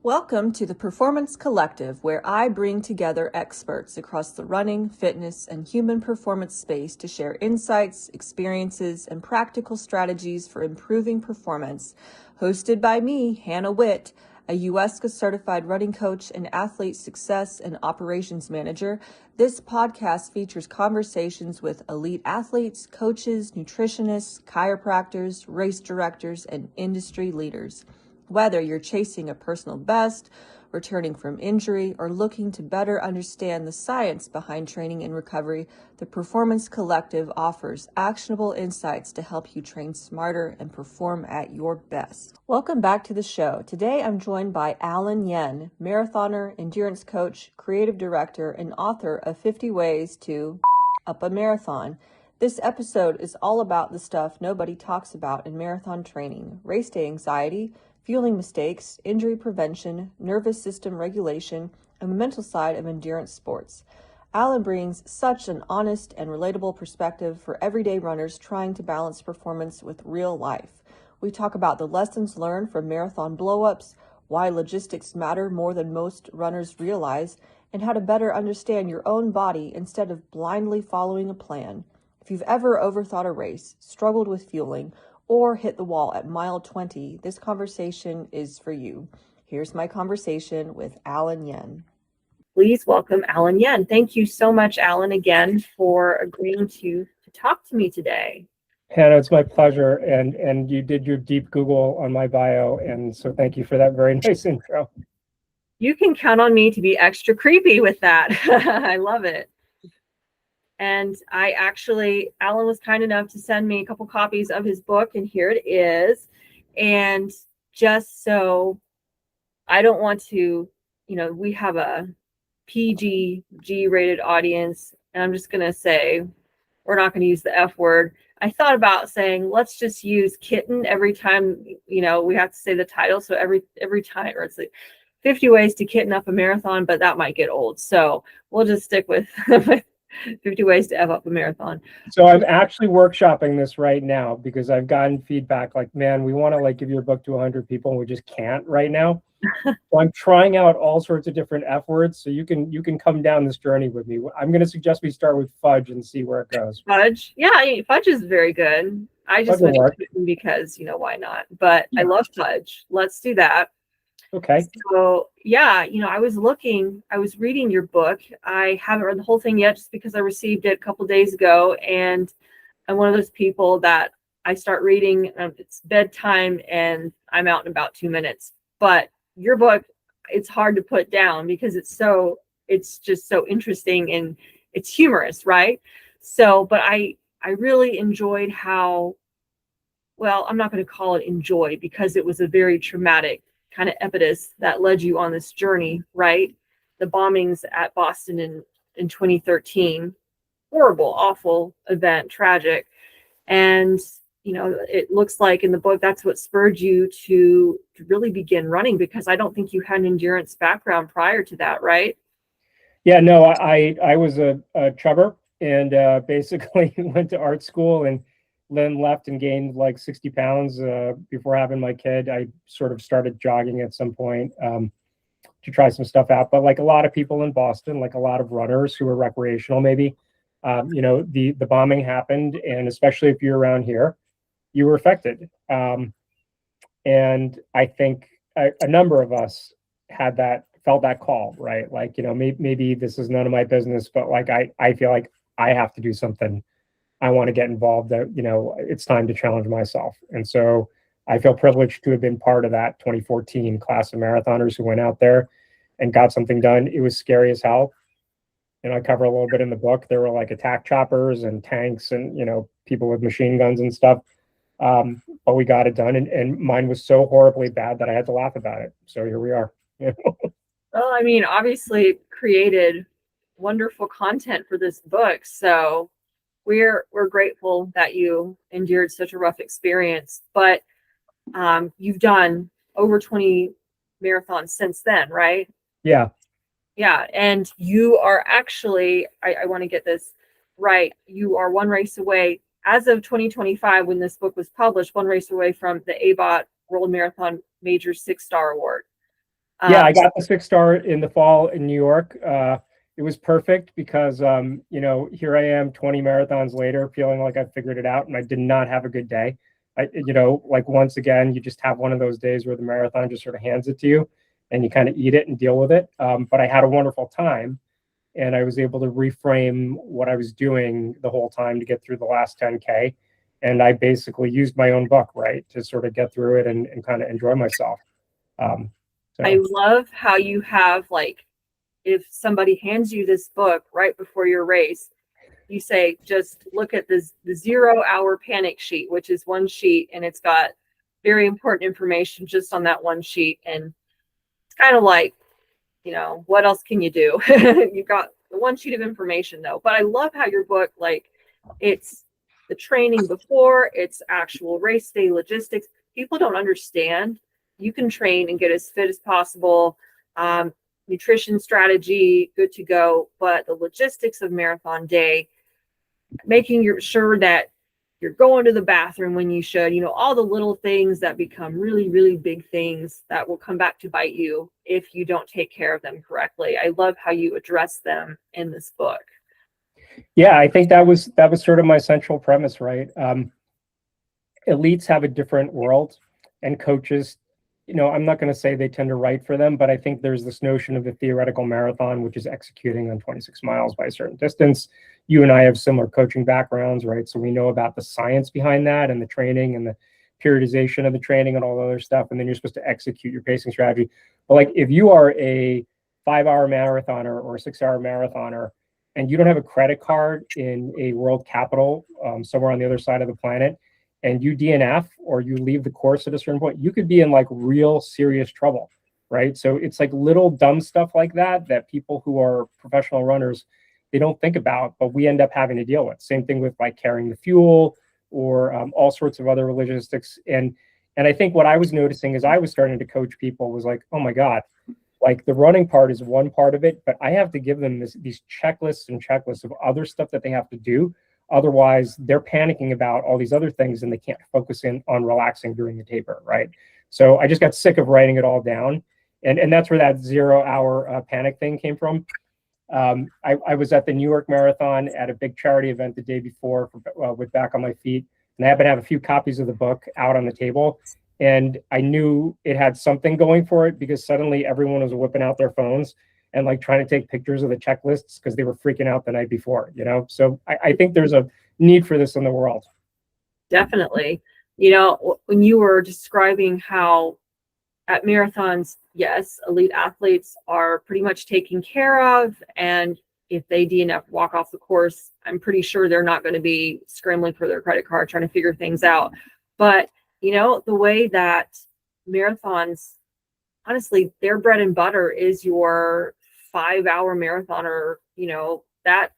Welcome to the Performance Collective, where I bring together experts across the running, fitness, and human performance space to share insights, experiences, and practical strategies for improving performance. Hosted by me, Hannah Witt, a USCA certified running coach and athlete success and operations manager, this podcast features conversations with elite athletes, coaches, nutritionists, chiropractors, race directors, and industry leaders. Whether you're chasing a personal best, returning from injury, or looking to better understand the science behind training and recovery, the Performance Collective offers actionable insights to help you train smarter and perform at your best. Welcome back to the show. Today I'm joined by Alen Yen, marathoner, endurance coach, creative director, and author of 50 Ways to Up a Marathon. This episode is all about the stuff nobody talks about in marathon training: race day anxiety, fueling mistakes, injury prevention, nervous system regulation, and the mental side of endurance sports. Alen brings such an honest and relatable perspective for everyday runners trying to balance performance with real life. We talk about the lessons learned from marathon blowups, why logistics matter more than most runners realize, and how to better understand your own body instead of blindly following a plan. If you've ever overthought a race, struggled with fueling, or hit the wall at mile 20, this conversation is for you. Here's my conversation with Alen Yen. Please welcome Alen Yen. Thank you so much, Alen, again, for agreeing to talk to me today. Hannah, it's my pleasure. And you did your deep Google on my bio. And so thank you for that very nice intro. You can count on me to be extra creepy with that. I love it. And Alen was kind enough to send me a couple copies of his book, and here it is. And just so I don't want to, we have a PG rated audience, and I'm just going to say, we're not going to use the F word. I thought about saying, let's just use kitten every time, we have to say the title. So every time, or it's like 50 ways to kitten up a marathon, but that might get old. So we'll just stick with 50 ways to F up a marathon. So I'm actually workshopping this right now because I've gotten feedback like, man, we want to give your book to 100 people and we just can't right now. So I'm trying out all sorts of different F words. So you can come down this journey with me. I'm going to suggest we start with fudge and see where it goes. Fudge? Yeah, fudge is very good. I just went because, why not? But yeah. I love fudge. Let's do that. Okay. So yeah, I was reading your book. I haven't read the whole thing yet just because I received it a couple days ago. And I'm one of those people that I start reading, it's bedtime and I'm out in about 2 minutes. But your book, it's hard to put down because it's just so interesting and it's humorous, right? So, but I really enjoyed how, well, I'm not going to call it enjoy because it was a very traumatic kind of impetus that led you on this journey, right? The bombings at Boston in 2013, horrible, awful event, tragic. And, it looks like in the book, that's what spurred you to really begin running, because I don't think you had an endurance background prior to that, right? Yeah, no, I was a chubber and basically went to art school and then left and gained 60 pounds before having my kid. I sort of started jogging at some point to try some stuff out. But like a lot of people in Boston, like a lot of runners who are recreational, maybe, the bombing happened. And especially if you're around here, you were affected. And I think a number of us felt that call, right? Maybe this is none of my business, but I feel like I have to do something. I want to get involved. It's time to challenge myself. And so I feel privileged to have been part of that 2014 class of marathoners who went out there and got something done. It was scary as hell. And I cover a little bit in the book. There were attack choppers and tanks and, people with machine guns and stuff. But we got it done. And mine was so horribly bad that I had to laugh about it. So here we are. Well, obviously created wonderful content for this book. So we're grateful that you endured such a rough experience, but you've done over 20 marathons since then, right? Yeah. And you are actually, I want to get this right, you are one race away, as of 2025, when this book was published, one race away from the ABOT World Marathon Major 6-Star Award. Yeah, I got the 6 star in the fall in New York. It was perfect because, here I am 20 marathons later, feeling like I figured it out, and I did not have a good day. Like once again, you just have one of those days where the marathon just sort of hands it to you, and you kind of eat it and deal with it. But I had a wonderful time, and I was able to reframe what I was doing the whole time to get through the last 10K. And I basically used my own book, right, to sort of get through it and kind of enjoy myself. I So. love how you have, like, if somebody hands you this book right before your race, you say, just look at the 0 hour panic sheet, which is one sheet, and it's got very important information just on that one sheet. And it's kind of like, what else can you do? You've got the one sheet of information, though. But I love how your book, like, it's the training before, it's actual race day logistics. People don't understand. You can train and get as fit as possible, nutrition strategy, good to go. But the logistics of marathon day, making sure that you're going to the bathroom when you should, all the little things that become really, really big things that will come back to bite you if you don't take care of them correctly. I love how you address them in this book. Yeah, I think that was sort of my central premise, right? Elites have a different world, and coaches, I'm not going to say they tend to write for them, but I think there's this notion of the theoretical marathon, which is executing on 26 miles by a certain distance. You and I have similar coaching backgrounds, right? So we know about the science behind that and the training and the periodization of the training and all the other stuff. And then you're supposed to execute your pacing strategy. But like if you are a 5 hour marathoner or a 6 hour marathoner, and you don't have a credit card in a world capital somewhere on the other side of the planet, and you DNF or you leave the course at a certain point, you could be in like real serious trouble, right? So it's like little dumb stuff like that people who are professional runners, they don't think about, but we end up having to deal with. Same thing with like carrying the fuel or all sorts of other logistics. And I think what I was noticing as I was starting to coach people was like, oh my God, like the running part is one part of it, but I have to give them these checklists and checklists of other stuff that they have to do. Otherwise, they're panicking about all these other things and they can't focus in on relaxing during the taper, right? So I just got sick of writing it all down. And that's where that 0 hour panic thing came from. I was at the New York Marathon at a big charity event the day before with Back on My Feet. And I happened to have a few copies of the book out on the table. And I knew it had something going for it because suddenly everyone was whipping out their phones and like trying to take pictures of the checklists because they were freaking out the night before, So I think there's a need for this in the world. Definitely. When you were describing how at marathons, yes, elite athletes are pretty much taken care of. And if they DNF, walk off the course, I'm pretty sure they're not going to be scrambling for their credit card, trying to figure things out. But, the way that marathons, honestly, their bread and butter is your 5 hour marathoner, that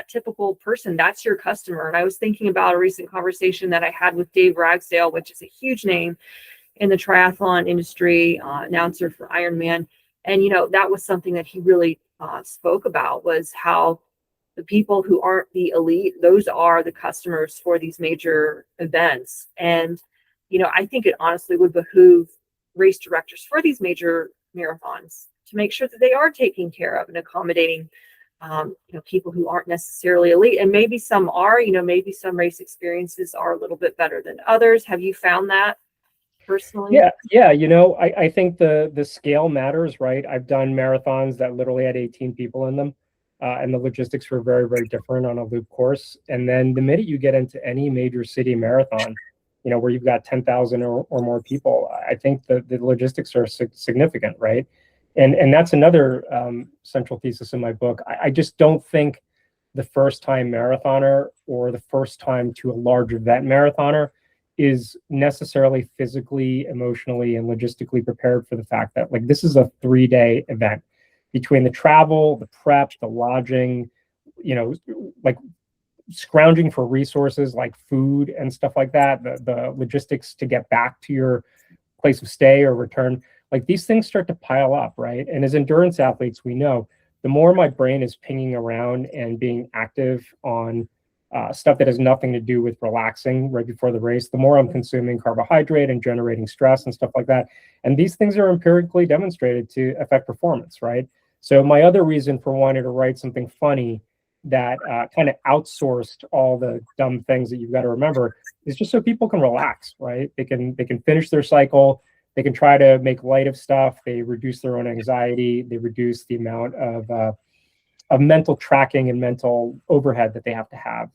typical person, that's your customer. And I was thinking about a recent conversation that I had with Dave Ragsdale, which is a huge name in the triathlon industry, announcer for Ironman. And, that was something that he really spoke about, was how the people who aren't the elite, those are the customers for these major events. And, I think it honestly would behoove race directors for these major marathons to make sure that they are taking care of and accommodating people who aren't necessarily elite. And maybe some are, maybe some race experiences are a little bit better than others. Have you found that personally? Yeah. I think the scale matters, right? I've done marathons that literally had 18 people in them, and the logistics were very, very different on a loop course. And then the minute you get into any major city marathon, where you've got 10,000 or more people, I think the logistics are significant, right? And that's another central thesis in my book. I just don't think the first time marathoner or the first time to a large event marathoner is necessarily physically, emotionally, and logistically prepared for the fact that like this is a 3-day event between the travel, the prep, the lodging, like scrounging for resources like food and stuff like that, the logistics to get back to your place of stay or return, like these things start to pile up, right? And as endurance athletes, we know the more my brain is pinging around and being active on stuff that has nothing to do with relaxing right before the race, the more I'm consuming carbohydrate and generating stress and stuff like that. And these things are empirically demonstrated to affect performance, right? So my other reason for wanting to write something funny that kind of outsourced all the dumb things that you've got to remember is just so people can relax, right? They can finish their cycle. They can try to make light of stuff. They reduce their own anxiety. They reduce the amount of mental tracking and mental overhead that they have to have,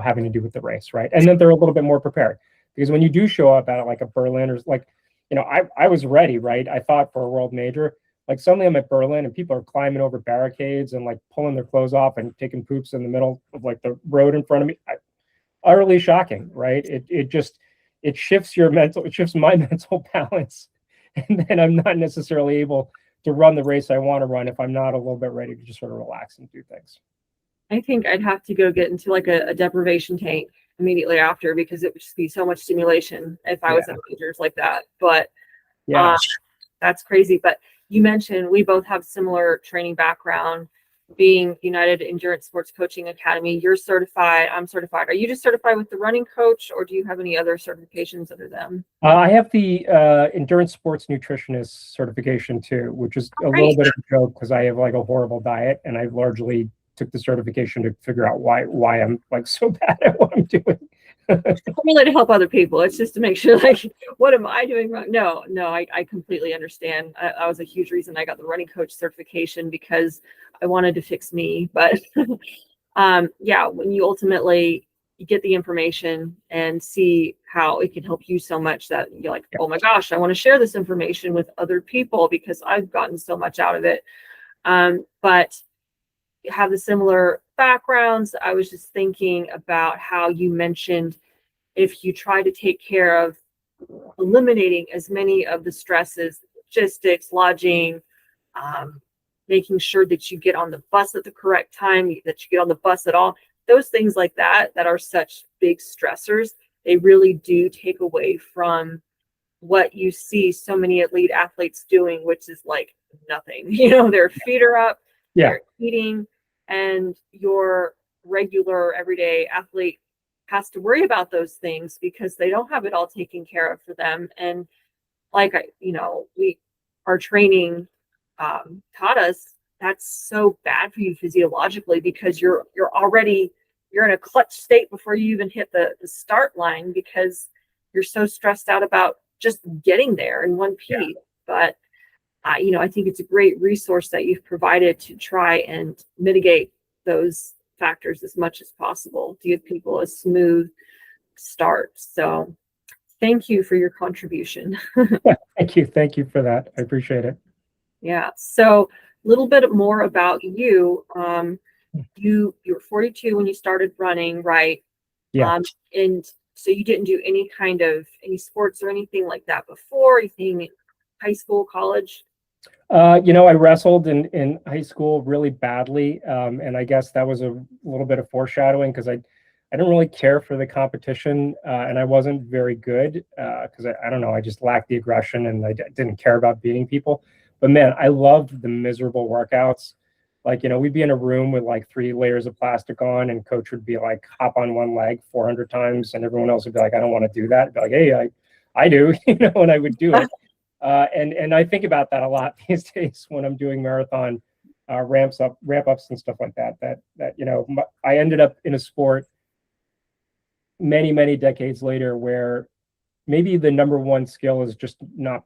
having to do with the race, right? And then they're a little bit more prepared, because when you do show up at like a Berlin or like, I was ready, right? I thought for a world major, like suddenly I'm at Berlin and people are climbing over barricades and like pulling their clothes off and taking poops in the middle of like the road in front of me. Utterly shocking, right? It shifts my mental balance, and then I'm not necessarily able to run the race I want to run if I'm not a little bit ready to just sort of relax and do things. I think I'd have to go get into like a deprivation tank immediately after, because it would just be so much stimulation if I was at majors like that. But that's crazy. But you mentioned we both have similar training background, being United Endurance Sports Coaching Academy. You're certified, I'm certified. Are you just certified with the running coach, or do you have any other certifications other than? I have the endurance sports nutritionist certification too, which is a little bit of a joke because I have like a horrible diet, and I largely took the certification to figure out why I'm like so bad at what I'm doing. It's really to help other people. It's just to make sure, like, what am I doing wrong? No, I completely understand. That was a huge reason I got the running coach certification, because I wanted to fix me. But when you ultimately get the information and see how it can help you so much, that you're like, oh my gosh, I want to share this information with other people because I've gotten so much out of it. But have the similar backgrounds. I was just thinking about how you mentioned if you try to take care of eliminating as many of the stresses, logistics, lodging, making sure that you get on the bus at the correct time, that you get on the bus at all, those things like that are such big stressors. They really do take away from what you see so many elite athletes doing, which is like nothing. Their feet are up, they're eating, and your regular everyday athlete has to worry about those things because they don't have it all taken care of for them. And like our training taught us, that's so bad for you physiologically, because you're in a clutch state before you even hit the start line, because you're so stressed out about just getting there in one piece. But I think it's a great resource that you've provided to try and mitigate those factors as much as possible to give people a smooth start. So thank you for your contribution. Thank you for that. I appreciate it. Yeah. So a little bit more about you. You were 42 when you started running, right? Yeah. And so you didn't do any sports or anything like that before, anything high school, college? I wrestled in high school really badly. And I guess that was a little bit of foreshadowing, because I didn't really care for the competition, and I wasn't very good because I don't know, I just lacked the aggression, and I didn't care about beating people. But man, I loved the miserable workouts. Like, we'd be in a room with like 3 layers of plastic on, and coach would be like, hop on one leg 400 times, and everyone else would be like, I don't want to do that. I'd be like, hey, I do, and I would do it. And I think about that a lot these days when I'm doing marathon ramp ups and stuff like that. That I ended up in a sport many decades later where maybe the number one skill is just not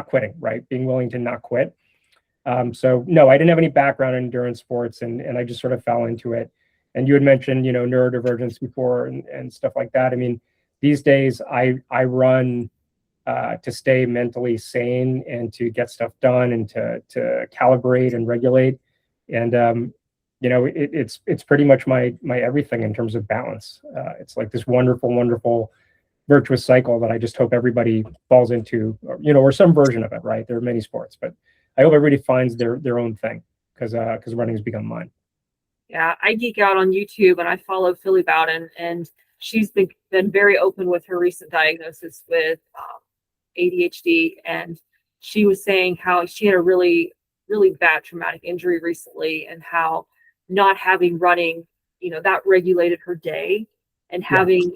quitting, right? Being willing to not quit. So no, I didn't have any background in endurance sports, and I just sort of fell into it. And you had mentioned neurodivergence before and stuff like that. I mean, these days I run to stay mentally sane and to get stuff done and to calibrate and regulate. And it's pretty much my everything in terms of balance. It's like this wonderful virtuous cycle that I just hope everybody falls into, or some version of it, right? There are many sports, but I hope everybody finds their own thing, because running has become mine. Yeah, I geek out on YouTube, and I follow Philly Bowden, and she's been very open with her recent diagnosis with ADHD, and she was saying how she had a really bad traumatic injury recently, and how not having running that regulated her day, and having,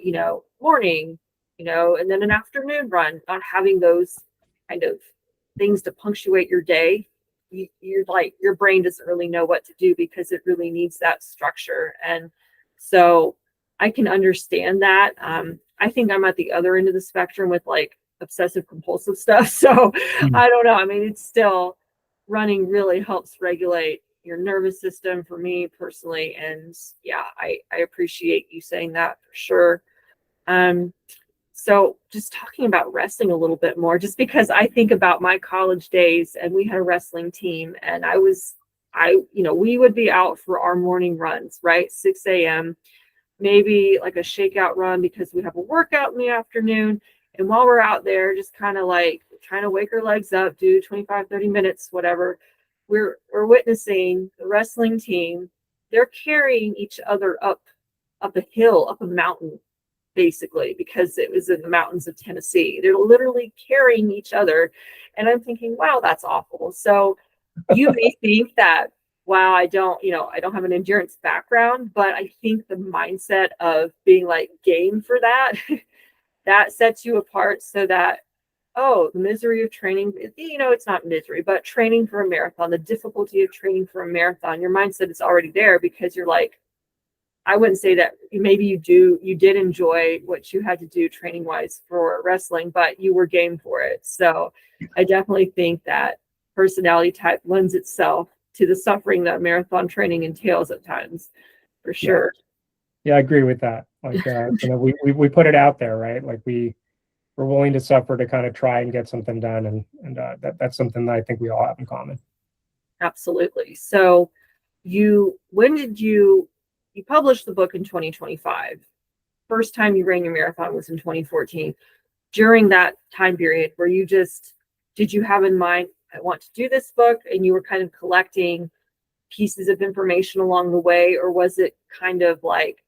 morning, and then an afternoon run, not having those kind of things to punctuate your day. You're like, your brain doesn't really know what to do because it really needs that structure. And so I can understand that. I think I'm at the other end of the spectrum with like obsessive compulsive stuff. So I don't know. I mean, it's still, running really helps regulate your nervous system for me personally. And yeah, I appreciate you saying that for sure. So just talking about wrestling a little bit more, just because I think about my college days, and we had a wrestling team, and we would be out for our morning runs, right? 6 a.m., maybe like a shakeout run because we have a workout in the afternoon. And while we're out there, just kind of like trying to wake our legs up, do 25, 30 minutes, whatever, we're witnessing the wrestling team. They're carrying each other up a hill, up a mountain, basically, because it was in the mountains of Tennessee. They're literally carrying each other. And I'm thinking, wow, that's awful. So you may think that, wow, I don't have an endurance background, but I think the mindset of being like game for that, that sets you apart, so that, oh, the misery of training, it's not misery, but training for a marathon, the difficulty of training for a marathon, your mindset is already there, because you're like, I wouldn't say that maybe you did enjoy what you had to do training wise for wrestling, but you were game for it. So I definitely think that personality type lends itself to the suffering that marathon training entails at times, for sure. Yeah, I agree with that. Like, we put it out there, right? Like we're willing to suffer to kind of try and get something done. And that's something that I think we all have in common. Absolutely. So when did you published the book in 2025. First time you ran your marathon was in 2014. During that time period, did you have in mind, I want to do this book, and you were kind of collecting pieces of information along the way? Or was it kind of like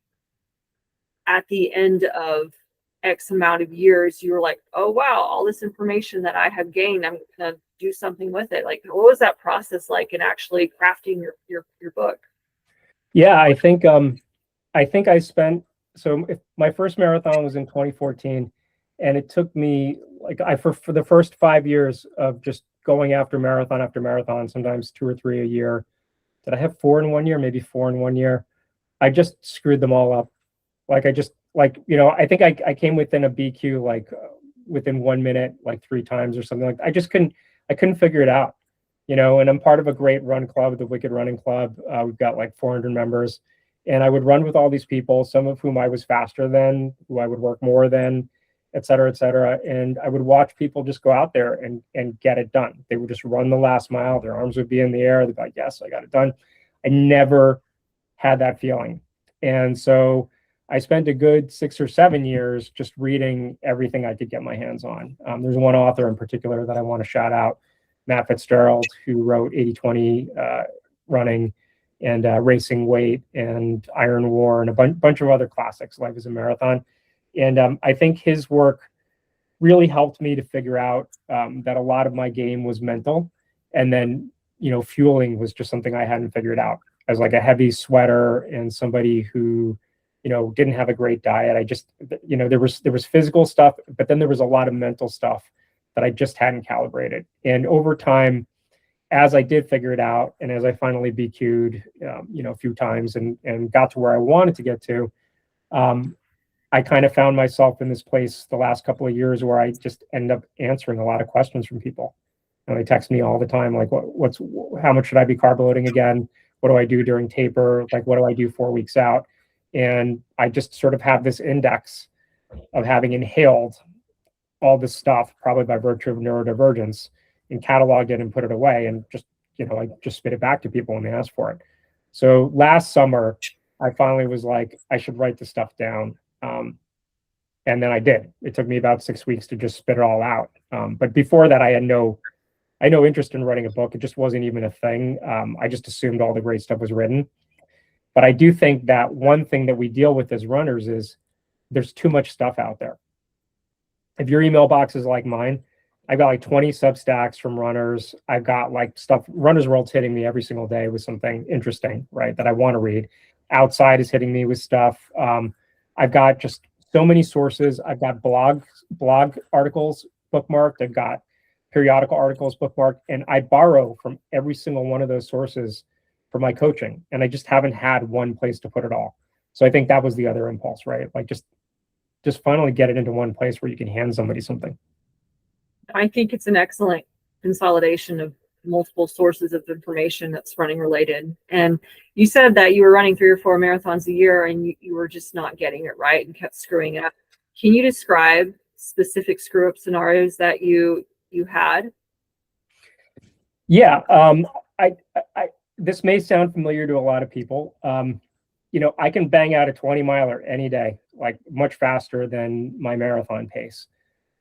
at the end of X amount of years, you were like, oh, wow, all this information that I have gained, I'm going to do something with it? Like, what was that process like in actually crafting your book? Yeah, I think I spent, if my first marathon was in 2014, and it took me for the first 5 years of just going after marathon, sometimes 2 or 3 a year. Did I have 4 in 1 year? Maybe 4 in 1 year. I just screwed them all up. I think I came within a BQ, within 1 minute, 3 times or something. I couldn't figure it out. And I'm part of a great run club, the Wicked Running Club. We've got 400 members, and I would run with all these people, some of whom I was faster than, who I would work more than, et cetera, et cetera. And I would watch people just go out there and get it done. They would just run the last mile. Their arms would be in the air. They'd be like, yes, I got it done. I never had that feeling. And so I spent a good 6 or 7 years just reading everything I could get my hands on. There's one author in particular that I want to shout out, Matt Fitzgerald, who wrote 80/20 running and Racing Weight and Iron War and a bunch of other classics, Life is a Marathon. And I think his work really helped me to figure out that a lot of my game was mental. And then, fueling was just something I hadn't figured out. As a heavy sweater and somebody who, didn't have a great diet. I just, there was physical stuff, but then there was a lot of mental stuff that I just hadn't calibrated. And over time, as I did figure it out, and as I finally BQ'd, a few times and got to where I wanted to get to, I kind of found myself in this place the last couple of years where I just end up answering a lot of questions from people. And they text me all the time, like, how much should I be carb loading again? What do I do during taper? What do I do 4 weeks out? And I just sort of have this index of having inhaled all this stuff, probably by virtue of neurodivergence, and cataloged it and put it away, and just, I just spit it back to people when they ask for it. So last summer, I finally was like, I should write this stuff down. And then I did. It took me about 6 weeks to just spit it all out. But before that, I had no interest in writing a book. It just wasn't even a thing. I just assumed all the great stuff was written. But I do think that one thing that we deal with as runners is there's too much stuff out there. If your email box is like mine, I've got 20 Substacks from runners. I've got stuff, Runner's World's hitting me every single day with something interesting, right, that I want to read. outside is hitting me with stuff. I've got just so many sources. I've got blog articles bookmarked. I've got periodical articles bookmarked, and I borrow from every single one of those sources for my coaching. And I just haven't had one place to put it all. So I think that was the other impulse, right? Like just finally get it into one place where you can hand somebody something. I think it's an excellent consolidation of multiple sources of information that's running related. And you said that you were running 3 or 4 marathons a year and you were just not getting it right and kept screwing it up. Can you describe specific screw up scenarios that you had? Yeah. I this may sound familiar to a lot of people. I can bang out a 20 miler any day, like much faster than my marathon pace.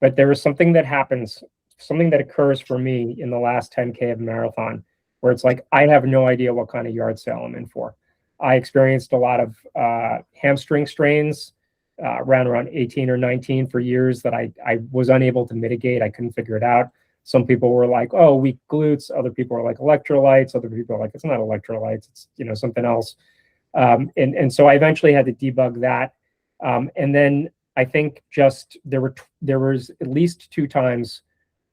But there is something that happens, something that occurs for me in the last 10K of a marathon, where it's like, I have no idea what kind of yard sale I'm in for. I experienced a lot of hamstring strains around 18 or 19 for years that I was unable to mitigate. I couldn't figure it out. Some people were like, oh, weak glutes. Other people are like electrolytes. Other people are like, it's not electrolytes. It's, something else. And so I eventually had to debug that. And then I think just there was at least 2 times.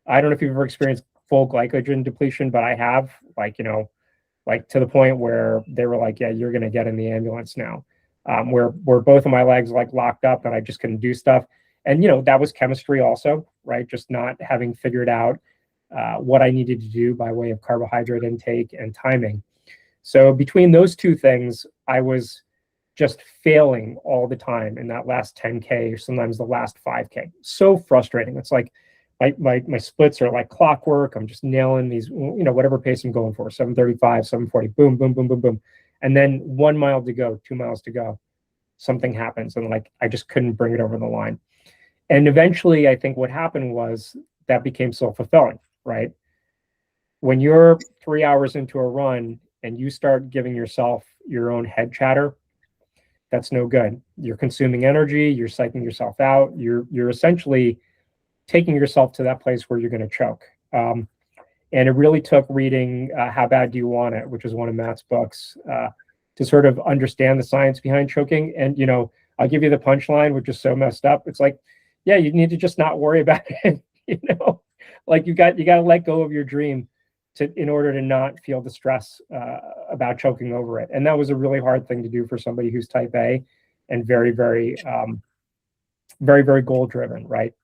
I don't know if you've ever experienced full glycogen depletion, but I have, like to the point where they were like, yeah, you're going to get in the ambulance now, where both of my legs like locked up and I just couldn't do stuff. And, that was chemistry also, right? Just not having figured out what I needed to do by way of carbohydrate intake and timing. So between those 2 things, I was just failing all the time in that last 10K or sometimes the last 5K. So frustrating. It's like my splits are like clockwork. I'm just nailing these, whatever pace I'm going for, 735, 740, boom, boom, boom, boom, boom. And then 1 mile to go, 2 miles to go, something happens. And like, I just couldn't bring it over the line. And eventually I think what happened was that became self-fulfilling, right? When you're 3 hours into a run and you start giving yourself your own head chatter, that's no good. You're consuming energy, you're psyching yourself out, you're essentially taking yourself to that place where you're going to choke. And it really took reading How Bad Do You Want It, which is one of Matt's books, to sort of understand the science behind choking. And, I'll give you the punchline, which is so messed up. It's like, yeah, you need to just not worry about it. Like you got to let go of your dream in order to not feel the stress about choking over it. And that was a really hard thing to do for somebody who's type A and very, very, very, very goal driven, right?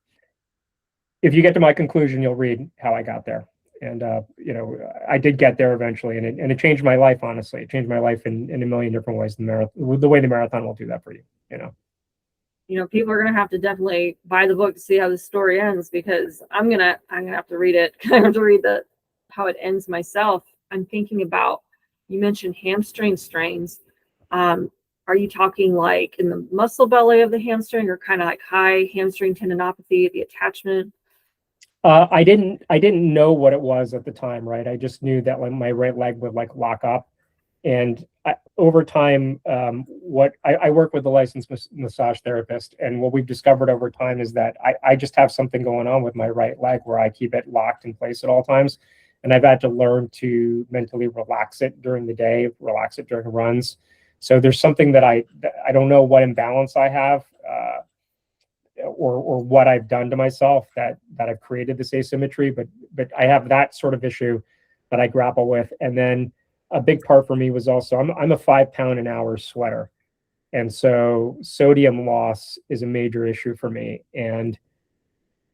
If you get to my conclusion, you'll read how I got there. And, I did get there eventually, and it changed my life, honestly. It changed my life in a million different ways. The way the marathon will do that for you, People are going to have to definitely buy the book to see how the story ends, because I'm going to have to read it. I have to read how it ends myself. I'm thinking about, you mentioned hamstring strains. Are you talking like in the muscle belly of the hamstring, or kind of like high hamstring tendinopathy, the attachment? I didn't know what it was at the time, right? I just knew that like my right leg would like lock up, and over time, what I work with a licensed massage therapist, and what we've discovered over time is that I just have something going on with my right leg where I keep it locked in place at all times, and I've had to learn to mentally relax it during the day, relax it during runs. So there's something that I don't know what imbalance I have. Or what I've done to myself that I've created this asymmetry, but I have that sort of issue that I grapple with. And then a big part for me was also I'm a 5 pound an hour sweater, and so sodium loss is a major issue for me, and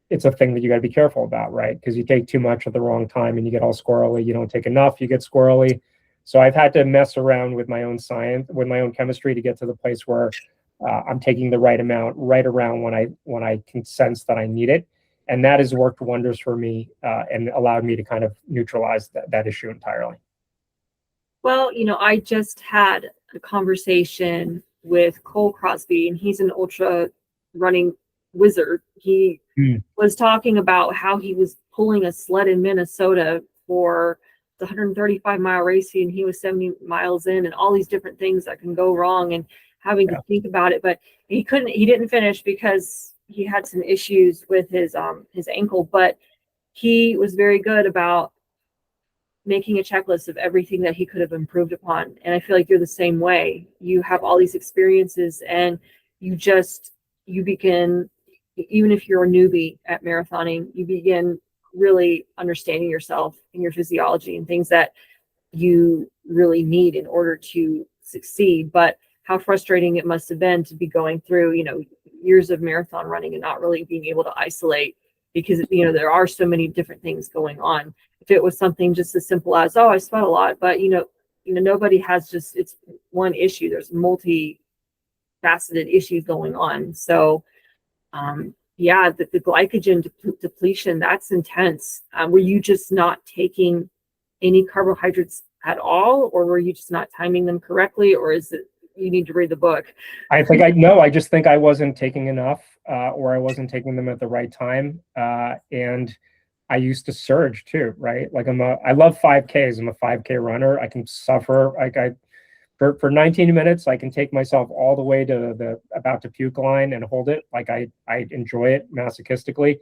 it's a thing that you got to be careful about, right? Because you take too much at the wrong time and you get all squirrely. You don't take enough, you get squirrely. So I've had to mess around with my own science, with my own chemistry, to get to the place where I'm taking the right amount right around when I can sense that I need it, and that has worked wonders for me and allowed me to kind of neutralize that issue entirely. Well, I just had a conversation with Cole Crosby, and he's an ultra running wizard. He was talking about how he was pulling a sled in Minnesota for the 135-mile race, and he was 70 miles in, and all these different things that can go wrong, and having to think about it. But he didn't finish because he had some issues with his ankle, but he was very good about making a checklist of everything that he could have improved upon. And I feel like you're the same way. You have all these experiences, and you begin, even if you're a newbie at marathoning, you begin really understanding yourself and your physiology and things that you really need in order to succeed. But how frustrating it must have been to be going through, years of marathon running and not really being able to isolate, because there are so many different things going on. If it was something just as simple as, oh, I sweat a lot, but nobody has just, it's one issue. There's multi-faceted issues going on. So yeah, the glycogen depletion, that's intense. Were you just not taking any carbohydrates at all, or were you just not timing them correctly, or is it you need to read the book? I just think I wasn't taking enough, or I wasn't taking them at the right time. And I used to surge too, right? Like I love 5Ks. I'm a 5K runner. I can suffer. For 19 minutes, I can take myself all the way to the about to puke line and hold it. Like I enjoy it masochistically.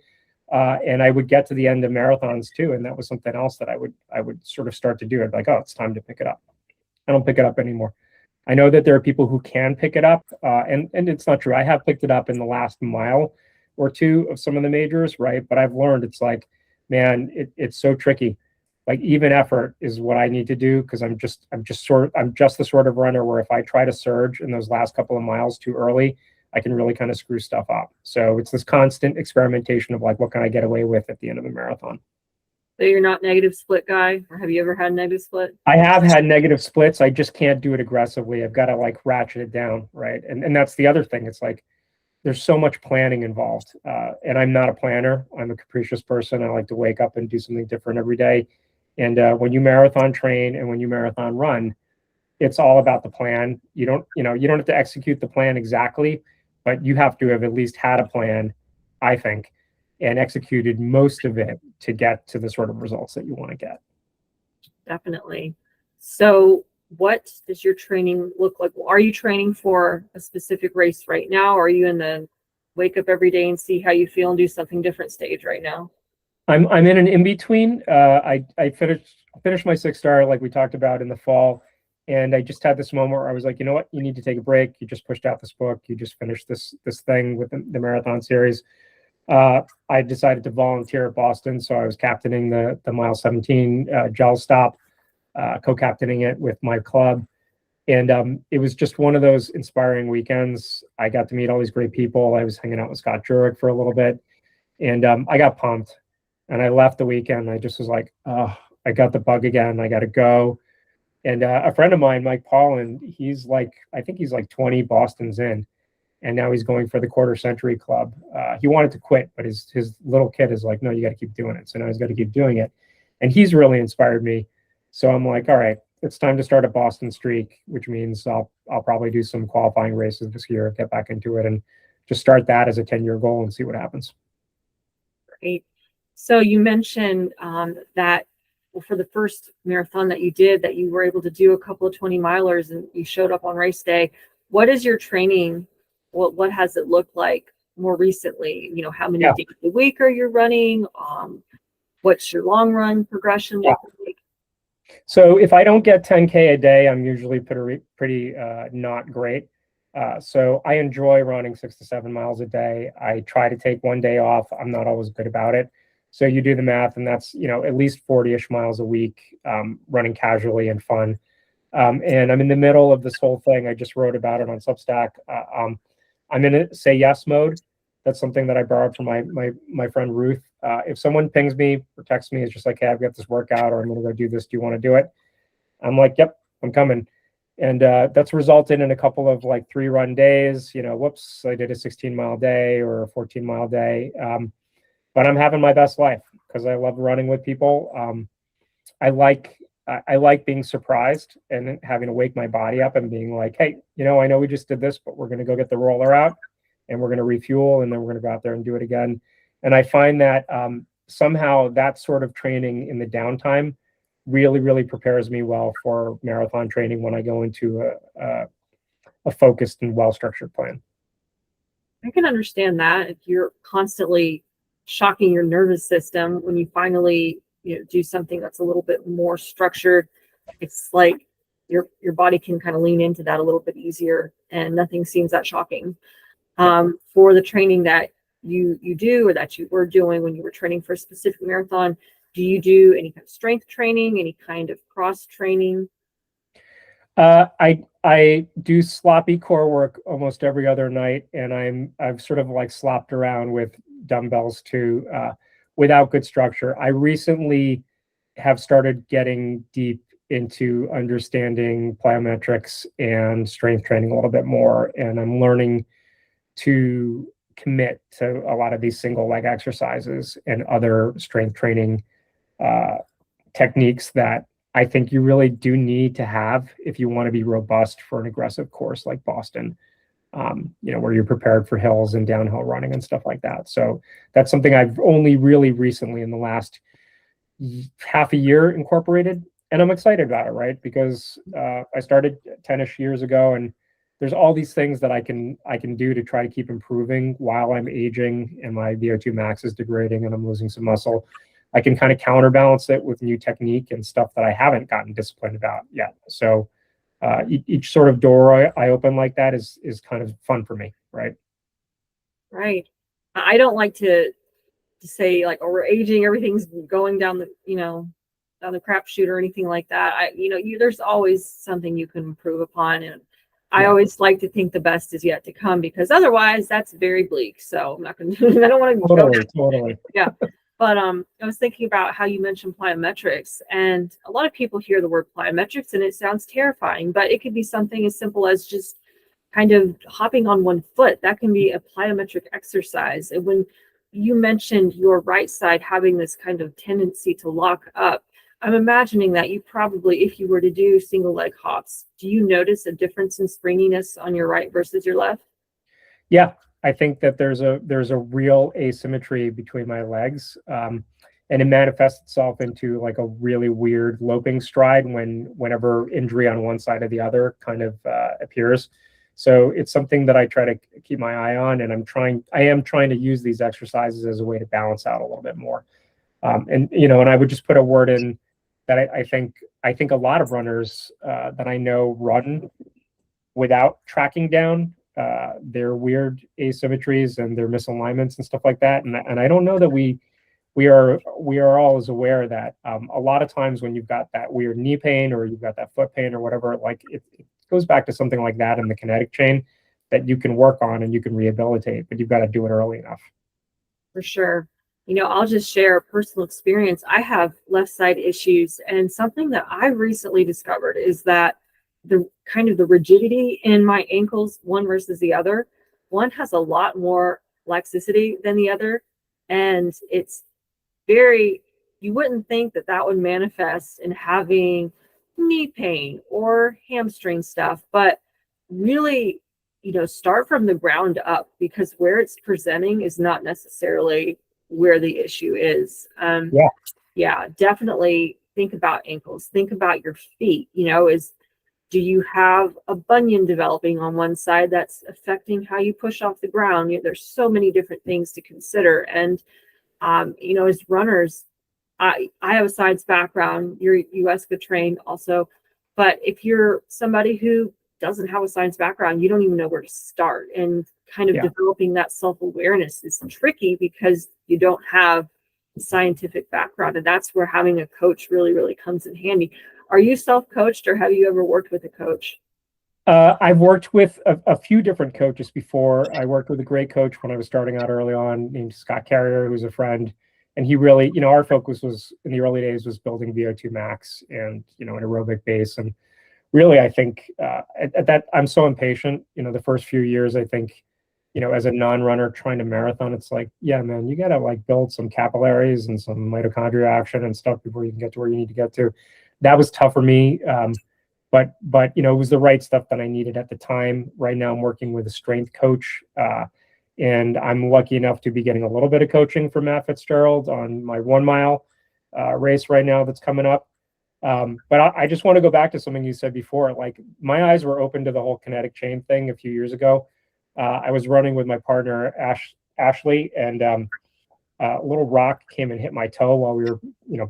And I would get to the end of marathons too. And that was something else that I would sort of start to do. I'd be like, oh, it's time to pick it up. I don't pick it up anymore. I know that there are people who can pick it up, and it's not true. I have picked it up in the last mile or two of some of the majors, right? But I've learned it's like, man, it's so tricky. Like even effort is what I need to do, because I'm just the sort of runner where if I try to surge in those last couple of miles too early, I can really kind of screw stuff up. So it's this constant experimentation of like, what can I get away with at the end of the marathon? So you're not negative split guy, or have you ever had negative split? I have had negative splits. I just can't do it aggressively. I've got to like ratchet it down, right? And that's the other thing. It's like there's so much planning involved, and I'm not a planner. I'm a capricious person. I like to wake up and do something different every day. And when you marathon train and when you marathon run, it's all about the plan. You don't have to execute the plan exactly, but you have to have at least had a plan, I think, and executed most of it to get to the sort of results that you want to get. Definitely. So what does your training look like? Are you training for a specific race right now? Or are you in the wake up every day and see how you feel and do something different stage right now? I'm in an in-between. I finished my 6-star like we talked about in the fall. And I just had this moment where I was like, you know what, you need to take a break. You just pushed out this book. You just finished this thing with the marathon series. I decided to volunteer at Boston. So I was captaining the mile 17 gel stop, co-captaining it with my club. And it was just one of those inspiring weekends. I got to meet all these great people. I was hanging out with Scott Jurek for a little bit. And I got pumped. And I left the weekend. I just was like, oh, I got the bug again. I got to go. And a friend of mine, Mike Paulin, I think he's like 20 Bostons in. And now he's going for the Quarter Century Club. He wanted to quit, but his little kid is like, no, you got to keep doing it. So now he's got to keep doing it. And he's really inspired me. So I'm like, all right, it's time to start a Boston streak, which means I'll probably do some qualifying races this year, get back into it, and just start that as a 10-year goal and see what happens. Great. So you mentioned that for the first marathon that you did, that you were able to do a couple of 20-milers and you showed up on race day. What is your training? What has it looked like more recently? How many days a week are you running? What's your long run progression look like? So if I don't get 10K a day, I'm usually pretty not great. So I enjoy running 6 to 7 miles a day. I try to take one day off. I'm not always good about it. So you do the math, and that's at least 40-ish miles a week, running casually and fun. And I'm in the middle of this whole thing. I just wrote about it on Substack. I'm in a say yes mode. That's something that I borrowed from my friend Ruth. If someone pings me or texts me, it's just like, hey, I've got this workout, or I'm going to go do this. Do you want to do it? I'm like, yep, I'm coming. And that's resulted in a couple of like 3-run days. Whoops, I did a 16-mile day or a 14-mile day. But I'm having my best life because I love running with people. I like being surprised and having to wake my body up and being like, hey, I know we just did this, but we're going to go get the roller out and we're going to refuel, and then we're going to go out there and do it again. And I find that somehow that sort of training in the downtime really, really prepares me well for marathon training when I go into a focused and well-structured plan. I can understand that if you're constantly shocking your nervous system when you finally do something that's a little bit more structured, it's like your body can kind of lean into that a little bit easier, and nothing seems that shocking. For the training that you do, or that you were doing when you were training for a specific marathon, do you do any kind of strength training, any kind of cross training? I do sloppy core work almost every other night, and I've sort of like slopped around with dumbbells too, without good structure. I recently have started getting deep into understanding plyometrics and strength training a little bit more, and I'm learning to commit to a lot of these single leg exercises and other strength training techniques that I think you really do need to have if you want to be robust for an aggressive course like Boston, where you're prepared for hills and downhill running and stuff like that. So that's something I've only really recently in the last half a year incorporated, and I'm excited about it, right? Because I started 10-ish years ago, and there's all these things that I can do to try to keep improving while I'm aging and my VO2 max is degrading and I'm losing some muscle. I can kind of counterbalance it with new technique and stuff that I haven't gotten disciplined about yet. So each sort of door I open like that is kind of fun for me, right? Right. I don't like to say like, oh, we're aging, everything's going down the down the crapshoot or anything like that. There's always something you can improve upon, and I always like to think the best is yet to come, because otherwise that's very bleak. So I'm not going to. I don't want to totally. Yeah. But I was thinking about how you mentioned plyometrics, and a lot of people hear the word plyometrics and it sounds terrifying, but it could be something as simple as just kind of hopping on one foot. That can be a plyometric exercise. And when you mentioned your right side having this kind of tendency to lock up, I'm imagining that you probably, if you were to do single leg hops, do you notice a difference in springiness on your right versus your left? Yeah, I think that there's a real asymmetry between my legs, and it manifests itself into like a really weird loping stride whenever injury on one side or the other kind of appears. So it's something that I try to keep my eye on, and I am trying to use these exercises as a way to balance out a little bit more. And I would just put a word in that I think a lot of runners that I know run without tracking down their weird asymmetries and their misalignments and stuff like that. And I don't know that we are all as aware that a lot of times when you've got that weird knee pain or you've got that foot pain or whatever, like it goes back to something like that in the kinetic chain that you can work on and you can rehabilitate, but you've got to do it early enough. For sure. I'll just share a personal experience. I have left side issues, and something that I recently discovered is that the kind of the rigidity in my ankles, one versus the other, one has a lot more laxicity than the other. And it's you wouldn't think that would manifest in having knee pain or hamstring stuff, but really, start from the ground up, because where it's presenting is not necessarily where the issue is. Yeah, definitely think about ankles, think about your feet. Do you have a bunion developing on one side that's affecting how you push off the ground? There's so many different things to consider. And, as runners, I have a science background. You're USCA trained also. But if you're somebody who doesn't have a science background, you don't even know where to start. And kind of developing that self-awareness is tricky because you don't have a scientific background. And that's where having a coach really, really comes in handy. Are you self-coached, or have you ever worked with a coach? I've worked with a few different coaches before. I worked with a great coach when I was starting out early on named Scott Carrier, who's a friend. And he really, our focus was in the early days was building VO2 max and, an aerobic base. And really, I think at that, I'm so impatient, the first few years, I think, as a non-runner trying to marathon, it's like, yeah, man, you got to like build some capillaries and some mitochondria action and stuff before you can get to where you need to get to. That was tough for me. But it was the right stuff that I needed at the time. Right now I'm working with a strength coach, and I'm lucky enough to be getting a little bit of coaching from Matt Fitzgerald on my 1 mile race right now that's coming up. But I just want to go back to something you said before. Like, my eyes were open to the whole kinetic chain thing a few years ago. I was running with my partner, Ashley, and A little rock came and hit my toe while we were,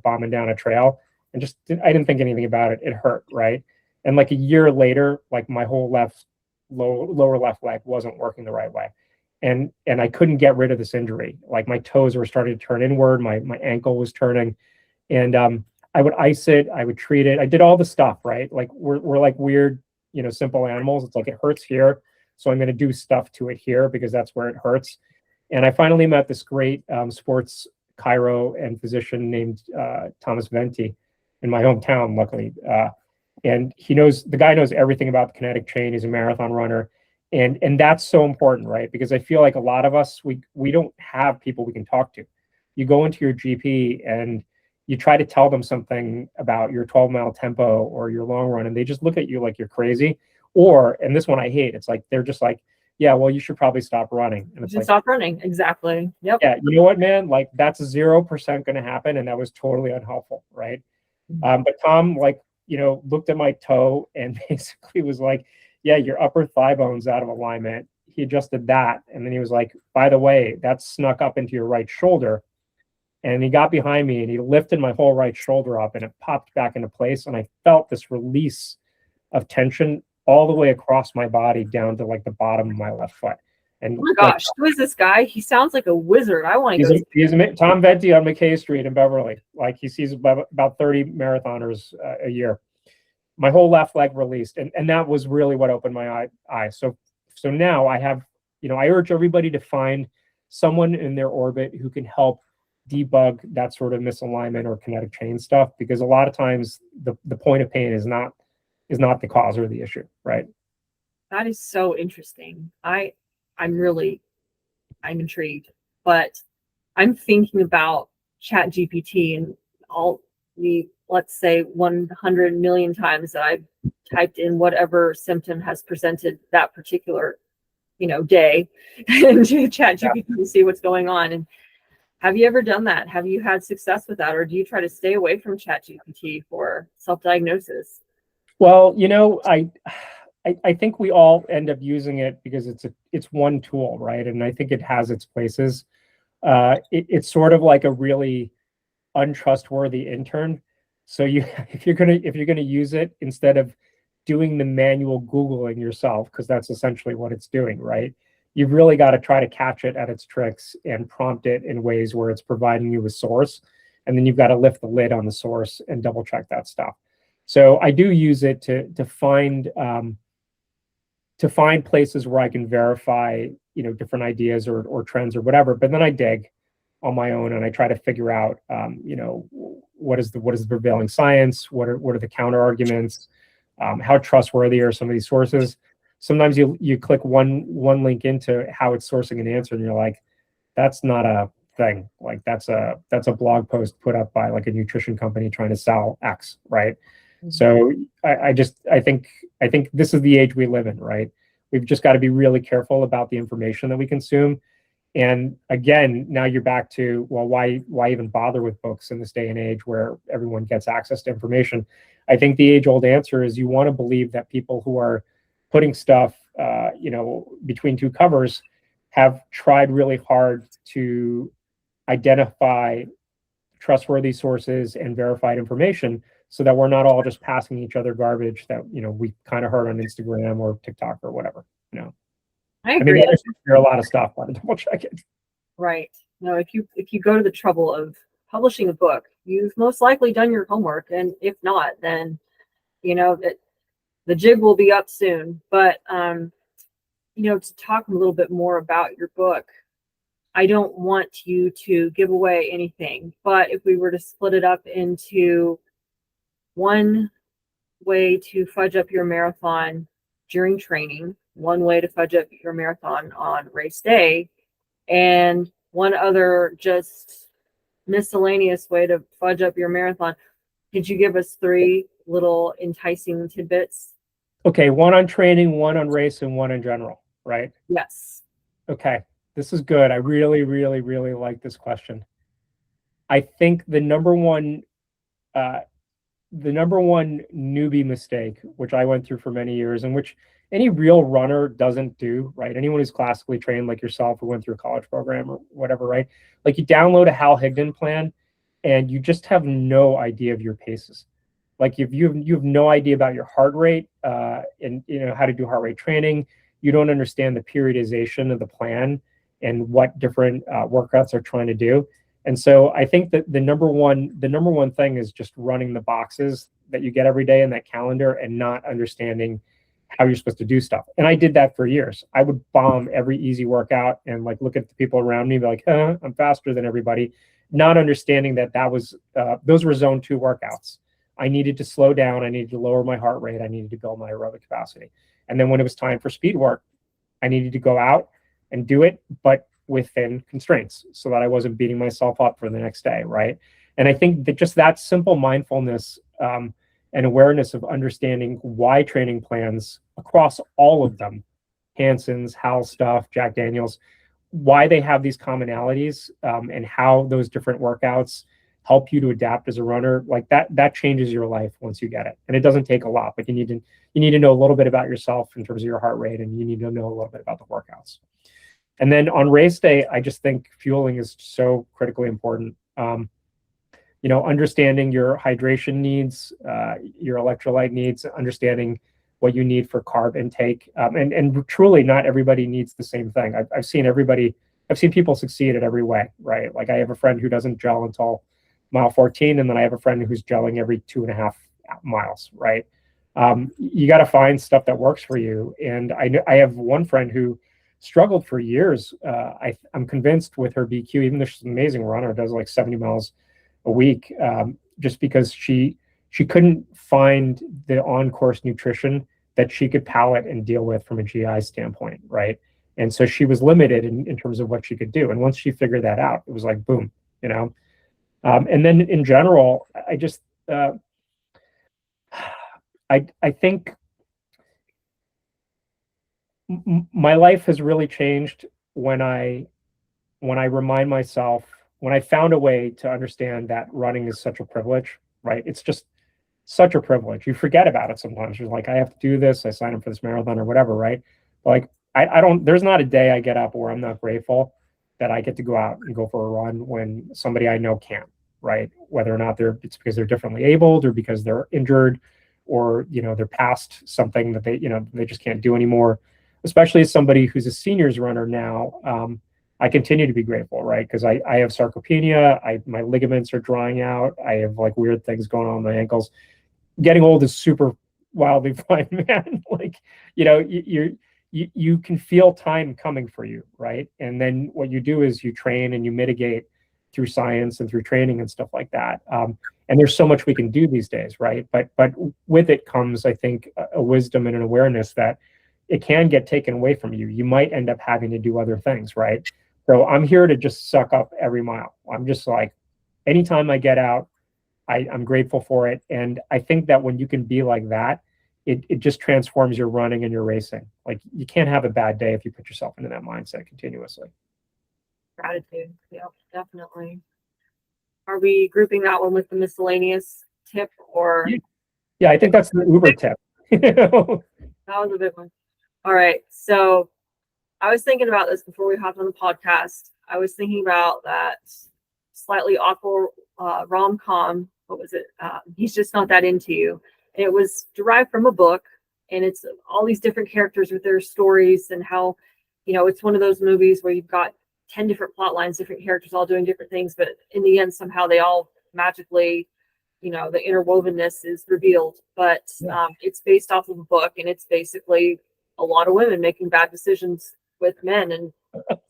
bombing down a trail, and I didn't think anything about it. It hurt, right? And like a year later, like my whole lower left leg wasn't working the right way, and I couldn't get rid of this injury. Like my toes were starting to turn inward, my ankle was turning, and I would ice it, I would treat it, I did all the stuff, right? Like we're like weird, simple animals. It's like it hurts here, so I'm going to do stuff to it here because that's where it hurts. And I finally met this great sports chiro and physician named Thomas Venti in my hometown, luckily. And the guy knows everything about the kinetic chain. He's a marathon runner. And that's so important, right? Because I feel like a lot of us, we don't have people we can talk to. You go into your GP and you try to tell them something about your 12-mile tempo or your long run, and they just look at you like you're crazy. Or, and this one I hate, it's like, they're just like, yeah, well, you should probably stop running. And it's like, stop running. Exactly. Yep. Yeah, you know what, man? Like that's 0% going to happen. And that was totally unhelpful, right? But Tom, like, looked at my toe and basically was like, yeah, your upper thigh bone's out of alignment. He adjusted that. And then he was like, by the way, that's snuck up into your right shoulder. And he got behind me and he lifted my whole right shoulder up and it popped back into place. And I felt this release of tension all the way across my body down to like the bottom of my left foot. And oh my gosh, who is this guy? He sounds like a wizard. I want to go. He's Tom Venti on McKay Street in Beverly. Like he sees about 30 marathoners a year. My whole left leg released, and that was really what opened my eyes. So now I have, I urge everybody to find someone in their orbit who can help debug that sort of misalignment or kinetic chain stuff, because a lot of times the point of pain is not the cause or the issue, right? That is so interesting. I'm intrigued, but I'm thinking about Chat GPT and all the, let's say 100 million times that I've typed in whatever symptom has presented that particular, day into Chat GPT to see what's going on. And have you ever done that? Have you had success with that? Or do you try to stay away from Chat GPT for self-diagnosis? Well, I think we all end up using it because it's one tool, right? And I think it has its places. It's sort of like a really untrustworthy intern. So if you're gonna use it, instead of doing the manual Googling yourself, because that's essentially what it's doing, right? You've really got to try to catch it at its tricks and prompt it in ways where it's providing you a source, and then you've got to lift the lid on the source and double check that stuff. So I do use it to find places where I can verify, different ideas or trends or whatever. But then I dig on my own and I try to figure out, what is the prevailing science? What are the counter arguments? How trustworthy are some of these sources? Sometimes you click one link into how it's sourcing an answer, and you're like, that's not a thing. Like that's a blog post put up by like a nutrition company trying to sell X, right? So I think this is the age we live in, right? We've just got to be really careful about the information that we consume. And again, now you're back to, well, why even bother with books in this day and age where everyone gets access to information? I think the age-old answer is you want to believe that people who are putting stuff, between two covers have tried really hard to identify trustworthy sources and verified information, so that we're not all just passing each other garbage that we kind of heard on Instagram or TikTok or whatever. I agree. I mean, there's a lot of stuff, but double check it. Right. No, if you go to the trouble of publishing a book, you've most likely done your homework, and if not, then the jig will be up soon. But to talk a little bit more about your book, I don't want you to give away anything, but if we were to split it up into one way to fudge up your marathon during training, one way to fudge up your marathon on race day, and one other just miscellaneous way to fudge up your marathon, could you give us 3 little enticing tidbits? Okay, one on training, one on race, and one in general, right? Yes. Okay, this is good. I really, really, really like this question. I think the number one the number one newbie mistake, which I went through for many years, and which any real runner doesn't do, right? Anyone who's classically trained like yourself who went through a college program or whatever, right? Like you download a Hal Higdon plan and you just have no idea of your paces. Like if you have no idea about your heart rate and how to do heart rate training, you don't understand the periodization of the plan and what different workouts are trying to do. And so I think that the number one thing is just running the boxes that you get every day in that calendar and not understanding how you're supposed to do stuff. And I did that for years. I would bomb every easy workout and like look at the people around me, be like, I'm faster than everybody, not understanding that was those were zone 2 workouts. I needed to slow down. I needed to lower my heart rate. I needed to build my aerobic capacity. And then when it was time for speed work, I needed to go out and do it, but within constraints so that I wasn't beating myself up for the next day, right? And I think that just that simple mindfulness and awareness of understanding why training plans across all of them, Hanson's, Hal stuff, Jack Daniels, why they have these commonalities and how those different workouts help you to adapt as a runner, like that changes your life once you get it. And it doesn't take a lot, but you need to know a little bit about yourself in terms of your heart rate, and you need to know a little bit about the workouts. And then on race day, I just think fueling is so critically important. Understanding your hydration needs, your electrolyte needs, understanding what you need for carb intake, and truly not everybody needs the same thing. I've seen people succeed at every way, right? Like I have a friend who doesn't gel until mile 14, and then I have a friend who's gelling every 2.5 miles, right? You got to find stuff that works for you. And I have one friend who struggled for years. I'm convinced with her BQ, even though she's an amazing runner, does like 70 miles a week, just because she couldn't find the on-course nutrition that she could palate and deal with from a GI standpoint, right? And so she was limited in terms of what she could do. And once she figured that out, it was like, boom, and then in general, I just, I think my life has really changed when I remind myself, when I found a way to understand that running is such a privilege, right? It's just such a privilege. You forget about it sometimes. You're like, I have to do this. I sign up for this marathon or whatever, right? But like, I don't, there's not a day I get up where I'm not grateful that I get to go out and go for a run when somebody I know can't, right? Whether or not it's because they're differently abled or because they're injured or, they're past something that they just can't do anymore. Especially as somebody who's a seniors runner now, I continue to be grateful, right? Because I have sarcopenia, my ligaments are drying out, I have like weird things going on with my ankles. Getting old is super wildly fun, man. Like, you can feel time coming for you, right? And then what you do is you train and you mitigate through science and through training and stuff like that. And there's so much we can do these days, right? But with it comes, I think, a wisdom and an awareness that it can get taken away from you. You might end up having to do other things, right? So I'm here to just suck up every mile. I'm just like, anytime I get out, I'm grateful for it. And I think that when you can be like that, it just transforms your running and your racing. Like you can't have a bad day if you put yourself into that mindset continuously. Gratitude. Yeah, definitely. Are we grouping that one with the miscellaneous tip or? Yeah, I think that's the Uber tip. That was a big one. All right. So I was thinking about this before we hopped on the podcast. I was thinking about that slightly awful rom-com. What was it? He's Just Not That Into You. And it was derived from a book, and it's all these different characters with their stories and how, it's one of those movies where you've got 10 different plot lines, different characters all doing different things, but in the end, somehow they all magically, the interwovenness is revealed. But it's based off of a book, and it's basically a lot of women making bad decisions with men, and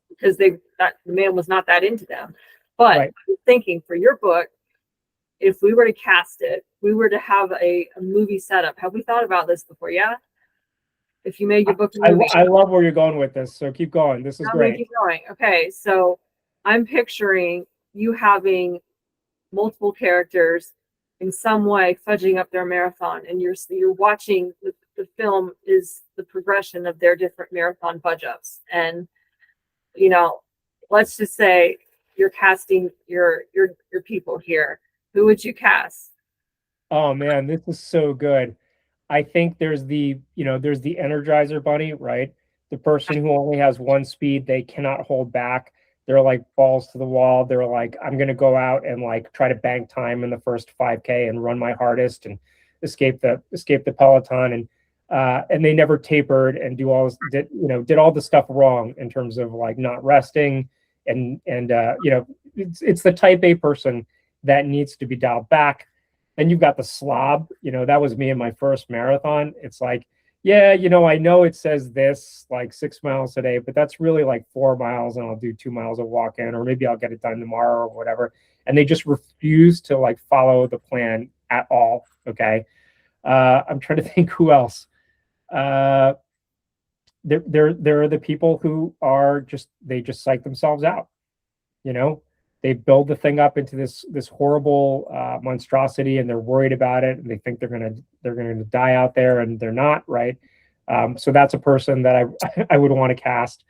because the man was not that into them. But right. I'm thinking for your book, if we were to cast it, we were to have a movie setup. Have we thought about this before? Yeah. If you made your book a movie. I love where you're going with this. So keep going. This is great. Keep going. Okay. So I'm picturing you having multiple characters in some way fudging up their marathon, and you're watching the film is the progression of their different marathon fudge ups. And let's just say you're casting your people here. Who would you cast? Oh man, this is so good. I think there's the Energizer Bunny, right? The person who only has one speed, they cannot hold back. They're like balls to the wall. They're like, I'm gonna go out and like try to bank time in the first 5K and run my hardest and escape the peloton, and they never tapered and did all the stuff wrong in terms of like not resting and it's the type A person that needs to be dialed back. Then you've got the slob. That was me in my first marathon. It's like, yeah, I know it says this like 6 miles a day, but that's really like 4 miles, and I'll do 2 miles of walk in, or maybe I'll get it done tomorrow or whatever. And they just refuse to like follow the plan at all. Okay. I'm trying to think who else. Uh, there are the people who are they just psych themselves out. you know they build the thing up into this horrible monstrosity, and they're worried about it, and they think they're gonna die out there, and they're not, right? So that's a person that I would want to cast.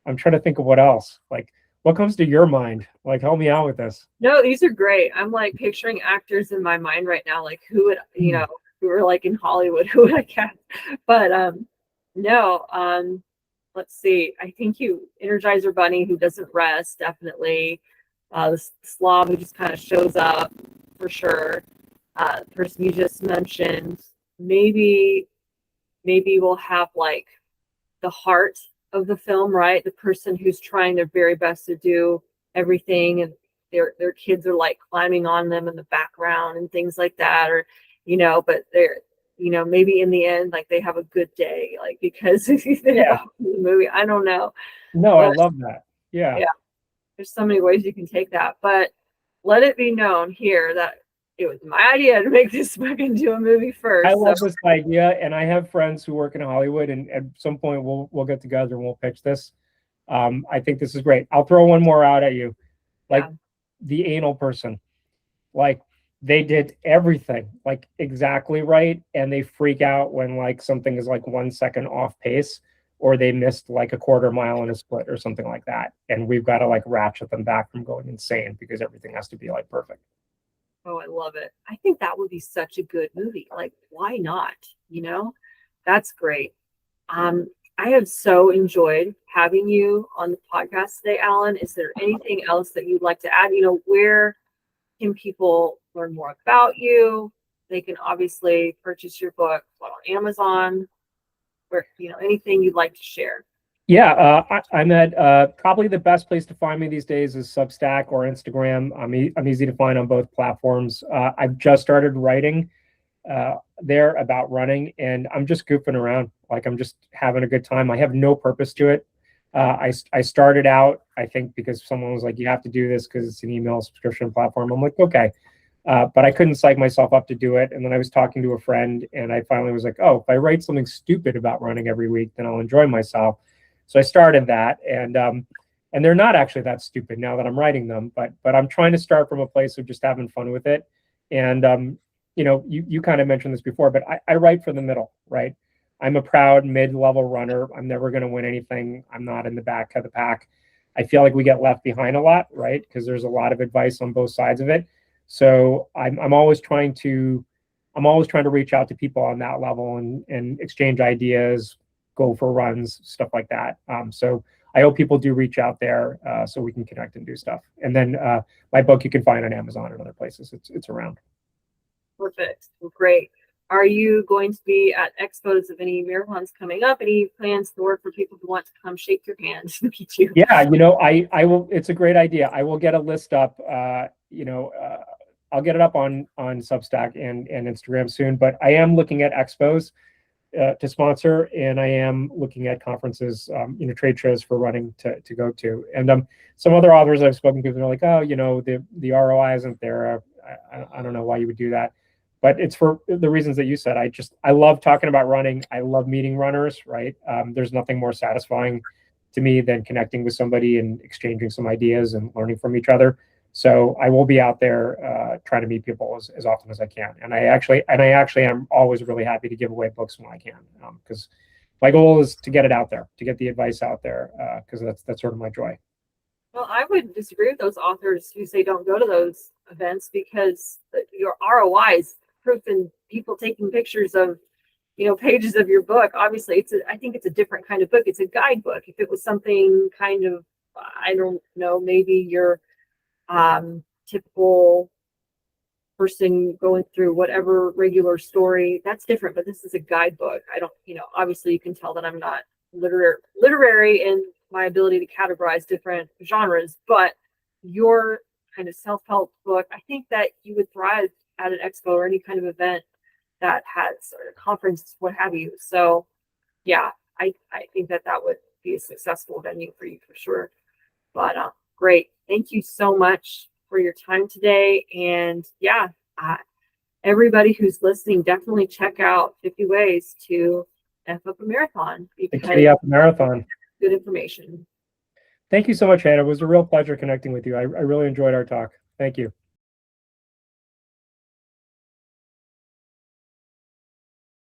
I'm trying to think of what else, like, what comes to your mind, like, help me out with this. No, these are great. I'm like picturing actors in my mind right now, like who would, who are like in Hollywood, who would I cast? But no, let's see. I think Energizer Bunny who doesn't rest, definitely. The slob who just kind of shows up for sure. The person you just mentioned, maybe we'll have like the heart of the film, right? The person who's trying their very best to do everything, and their kids are like climbing on them in the background and things like that, or but they're maybe in the end like they have a good day, like because Yeah. the movie. I don't know. No, I But love that. Yeah. there's so many ways you can take that, but let it be known here that it was my idea to make this book into a movie first. I love this idea, and I have friends who work in Hollywood, and at some point we'll get together and we'll pitch this. I think this is great. I'll throw one more out at you, like the anal person. Like, they did everything like exactly right, and they freak out when like something is like 1 second off pace, or they missed like a quarter mile in a split or something like that, and we've got to like ratchet them back from going insane because everything has to be like perfect. Oh, I love it. I think that would be such a good movie. Like, why not? That's great. I have so enjoyed having you on the podcast today, Alan. Is there anything else that you'd like to add? Where can people learn more about you? They can obviously purchase your book on Amazon, or anything you'd like to share. Yeah, I'm at probably the best place to find me these days is Substack or Instagram. I'm easy to find on both platforms. I've just started writing there about running, and I'm just goofing around. Like, I'm just having a good time. I have no purpose to it. I started out, I think, because someone was like, you have to do this because it's an email subscription platform. I'm like, okay. But I couldn't psych myself up to do it. And then I was talking to a friend, and I finally was like, oh, if I write something stupid about running every week, then I'll enjoy myself. So I started that, and they're not actually that stupid now that I'm writing them, but I'm trying to start from a place of just having fun with it. And you kind of mentioned this before, but I write for the middle, right? I'm a proud mid-level runner. I'm never going to win anything. I'm not in the back of the pack. I feel like we get left behind a lot, right? Because there's a lot of advice on both sides of it. So I'm always trying to reach out to people on that level and exchange ideas, go for runs, stuff like that. So I hope people do reach out there so we can connect and do stuff. And then my book you can find on Amazon and other places. It's around. Perfect. Well, great. Are you going to be at expos of any marathons coming up? Any plans to work for people who want to come shake your hand and meet you? Yeah, I will. It's a great idea. I will get a list up. I'll get it up on Substack and Instagram soon. But I am looking at expos to sponsor, and I am looking at conferences, trade shows for running to go to. And some other authors I've spoken to, they're like, oh, the ROI isn't there. I don't know why you would do that, but it's for the reasons that you said. I love talking about running. I love meeting runners, right? There's nothing more satisfying to me than connecting with somebody and exchanging some ideas and learning from each other. So I will be out there trying to meet people as often as I can. And I actually am always really happy to give away books when I can, because my goal is to get it out there, to get the advice out there, because that's sort of my joy. Well, I would disagree with those authors who say don't go to those events, because your ROI is proof and people taking pictures of, pages of your book. Obviously, I think it's a different kind of book. It's a guidebook. If it was something kind of, I don't know, maybe your typical person going through whatever regular story, that's different. But this is a guidebook. I don't, obviously you can tell that I'm not literary in my ability to categorize different genres, but your kind of self-help book, I think that you would thrive at an expo or any kind of event that has, or a conference, what have you. So yeah, I think that would be a successful venue for you for sure. But great. Thank you so much for your time today. And yeah, everybody who's listening, definitely check out 50 Ways to F Up a Marathon. The Kitty Up Marathon. Good information. Thank you so much, Hannah. It was a real pleasure connecting with you. I really enjoyed our talk. Thank you.